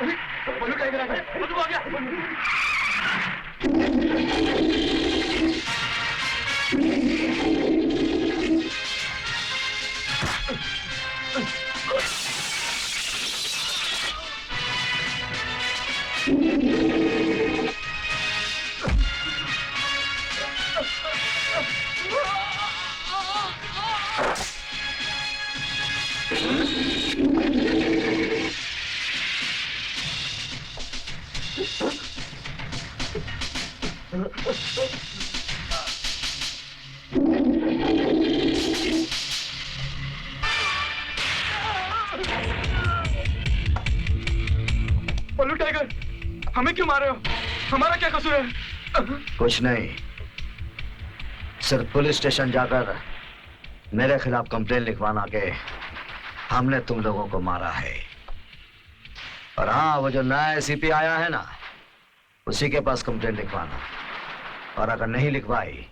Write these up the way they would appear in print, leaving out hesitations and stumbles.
बल्लू tiger आ गया, बल्लू आ गया। बल्लू tiger, हमें क्यों मार रहे हो? हमारा क्या कसूर है? कुछ नहीं, सिर्फ पुलिस स्टेशन जाकर मेरे खिलाफ कंप्लेन लिखवाना के हमने तुम लोगों को मारा है। और हाँ, वो जो नया एसीपी आया है ना, उसी के पास कंप्लेन लिखवाना। और अगर नहीं लिखवाई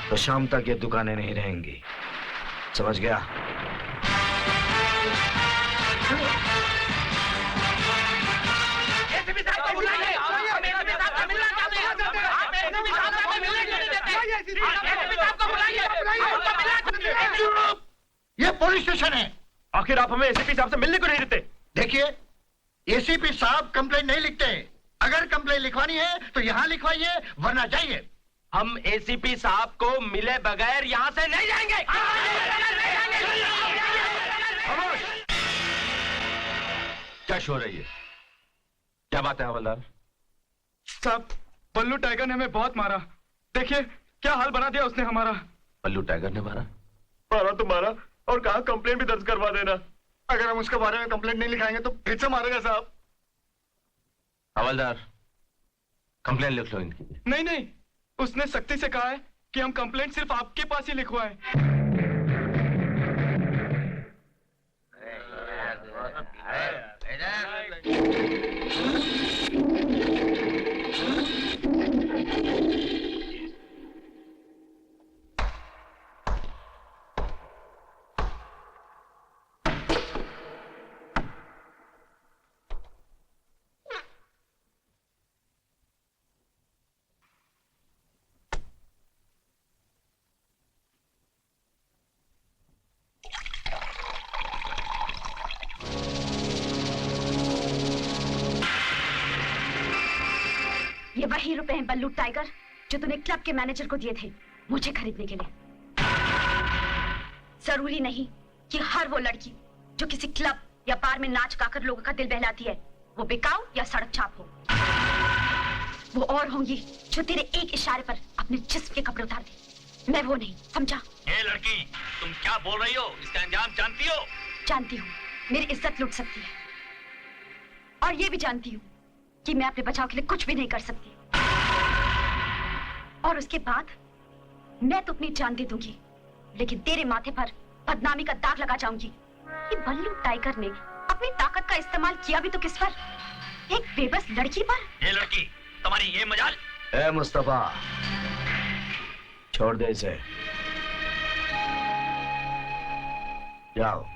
तो शाम तक ये दुकानें नहीं रहेंगी, समझ गया? ये पुलिस स्टेशन है। आखिर आप हमें एसीपी साहब से मिलने को नहीं देते? देखिए, एसीपी साहब कंप्लेंट नहीं लिखते। अगर कंप्लेंट लिखवानी है तो यहाँ लिखवाइए, वरना जाइए। हम एसीपी साहब को मिले बगैर यहाँ से नहीं जाएंगे। क्या शोर है ये? क्या बात है हवलदार साहब? बल्लू टाइगर ने हमें बहुत मारा। देखिए क्या हाल बना दिया उसने हमारा। बल्लू टाइगर ने मारा? मारा तो मारा, और कहा कंप्लेंट भी दर्ज करवा देना। अगर हम उसके बारे में कंप्लेंट नहीं लिखाएंगे तो फिर से मारेगा साहब। हवलदार, कंप्लेंट लिख लो इनकी। नहीं नहीं, उसने सख्ती से कहा है कि हम कंप्लेंट सिर्फ आपके पास ही लिखवाएं। ये वही रुपए हैं बल्लू टाइगर जो तूने क्लब के मैनेजर को दिए थे मुझे खरीदने के लिए। जरूरी नहीं कि हर वो लड़की जो किसी क्लब या बार में नाच गाकर लोगों का दिल बहलाती है वो बिकाऊ या सड़क छाप हो। वो और होंगी जो तेरे एक इशारे पर अपने जिस्म के कपड़े उतार दे। मैं वो नहीं, समझा? ए लड़की, तुम क्या बोल रही हो? इसका अंजाम जानती हो? जानती हूँ मेरी इज्जत लुट सकती है, और ये भी जानती हूँ कि मैं अपने बचाव के लिए कुछ भी नहीं कर सकती। और उसके बाद मैं तो अपनी जान दे दूंगी, लेकिन तेरे माथे पर बदनामी का दाग लगा जाऊंगी कि बल्लू टाइगर ने अपनी ताकत का इस्तेमाल किया भी तो किस पर? एक बेबस लड़की पर। ये लड़की, तुम्हारी ये मजाल। ए मुस्तफा, छोड़ दे इसे, जाओ।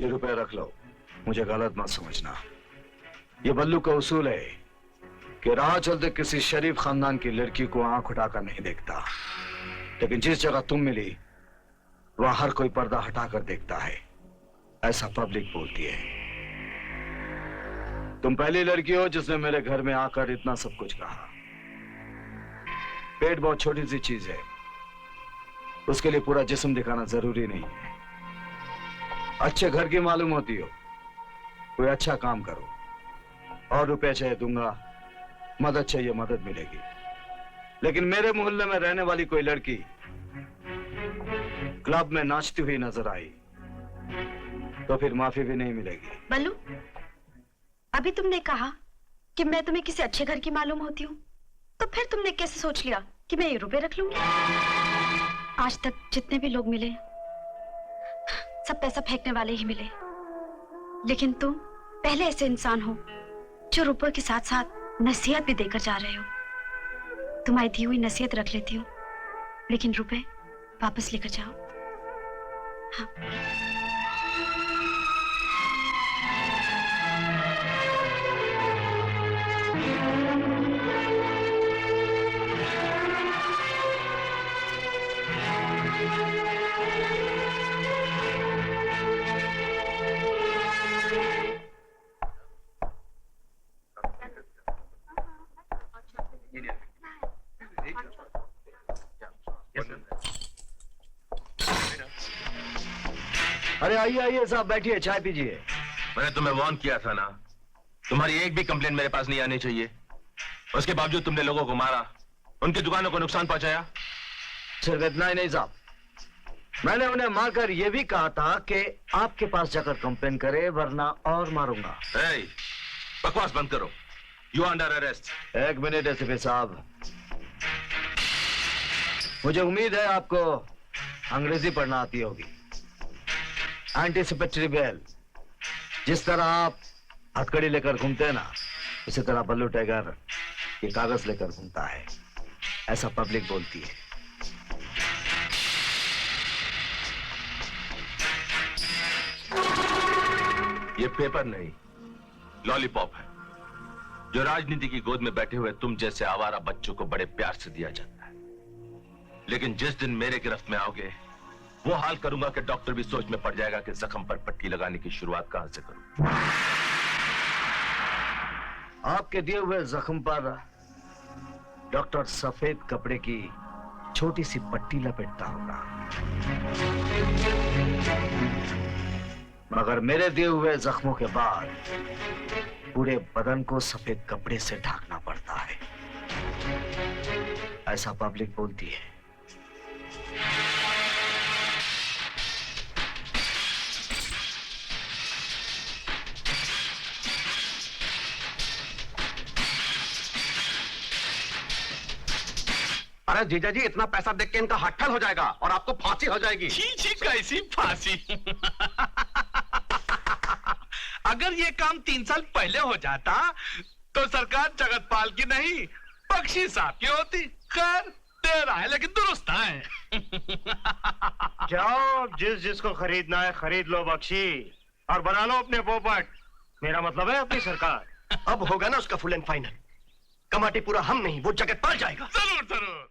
ये रुपए रख लो, मुझे गलत मत समझना। ये बल्लू का उसूल है कि राह चलते किसी शरीफ खानदान की लड़की को आंख उठाकर नहीं देखता, लेकिन जिस जगह तुम मिली वहां हर कोई पर्दा हटाकर देखता है, ऐसा पब्लिक बोलती है। तुम पहली लड़की हो जिसने मेरे घर में आकर इतना सब कुछ कहा। पेट बहुत छोटी सी चीज है, उसके लिए पूरा जिस्म दिखाना जरूरी नहीं है। अच्छे घर की मालूम होती हो, कोई अच्छा काम करो, और रुपए चाहिए दूंगा, मदद चाहिए मदद मिलेगी। लेकिन मेरे मोहल्ले में रहने वाली कोई लड़की क्लब में नाचती हुई नजर आई तो फिर माफी भी नहीं मिलेगी। बल्लू, अभी तुमने कहा कि मैं तुम्हें किसी अच्छे घर की मालूम होती हूँ, तो फिर तुमने कैसे सोच लिया कि मैं ये रुपए रख लूंगी? आज तक जितने भी लोग मिले सब पैसा फेंकने वाले ही मिले, लेकिन तुम पहले ऐसे इंसान हो जो रुपए के साथ साथ नसीहत भी देकर जा रहे हो। तुम्हारी दी हुई नसीहत रख लेती हूँ, लेकिन रुपए वापस लेकर जाओ। हाँ। अरे आइए आइए साहब, बैठिए, चाय पीजिए। मैंने तुम्हें वार्न किया था ना, तुम्हारी एक भी कंप्लेंट मेरे पास नहीं आनी चाहिए। उसके बावजूद तुमने लोगों को मारा, उनकी दुकानों को नुकसान पहुंचाया। सिर्फ इतना ही नहीं साहब, मैंने उन्हें मारकर यह भी कहा था कि आपके पास जाकर कंप्लेन करे, वरना और मारूंगा। ए, बकवास बंद करो। You under arrest. एक मिनट एसीपी साहब, मुझे उम्मीद है आपको अंग्रेजी पढ़ना आती होगी। एंटीसिपेटरी बेल, जिस तरह आप हथकड़ी लेकर घूमते हैं ना, उसी तरह बल्लू टाइगर ये कागज लेकर घूमता है, ऐसा पब्लिक बोलती है। ये पेपर नहीं, लॉलीपॉप है, जो राजनीति की गोद में बैठे हुए तुम जैसे आवारा बच्चों को बड़े प्यार से दिया जाता है। लेकिन जिस दिन मेरे गिरफ्त में आओगे, वो हाल करूंगा कि डॉक्टर भी सोच में पड़ जाएगा कि जख्म पर पट्टी लगाने की शुरुआत कहां से करूं। आपके दिए हुए जख्म पर डॉक्टर सफेद कपड़े की छोटी सी पट्टी लपेटता होगा, मगर मेरे दिए हुए जख्मों के बाद पूरे बदन को सफेद कपड़े से ढकना पड़ता है, ऐसा पब्लिक बोलती है। अरे जीजा जी, इतना पैसा देख के इनका हट्ठल हो जाएगा और आपको फांसी हो जाएगी। छी छी, कैसी फांसी। अगर ये काम 3 साल पहले हो जाता तो सरकार जगतपाल की नहीं बख्शी साहब की होती। खैर तेरा है लेकिन दुरुस्त है। जाओ, जिस जिसको खरीदना है खरीद लो बख्शी, और बना लो अपने पोपट। मेरा मतलब है अपनी सरकार। अब होगा ना उसका फुल एंड फाइनल। कमाटी पूरा हम नहीं, वो जगतपाल जाएगा। जरूर जरूर।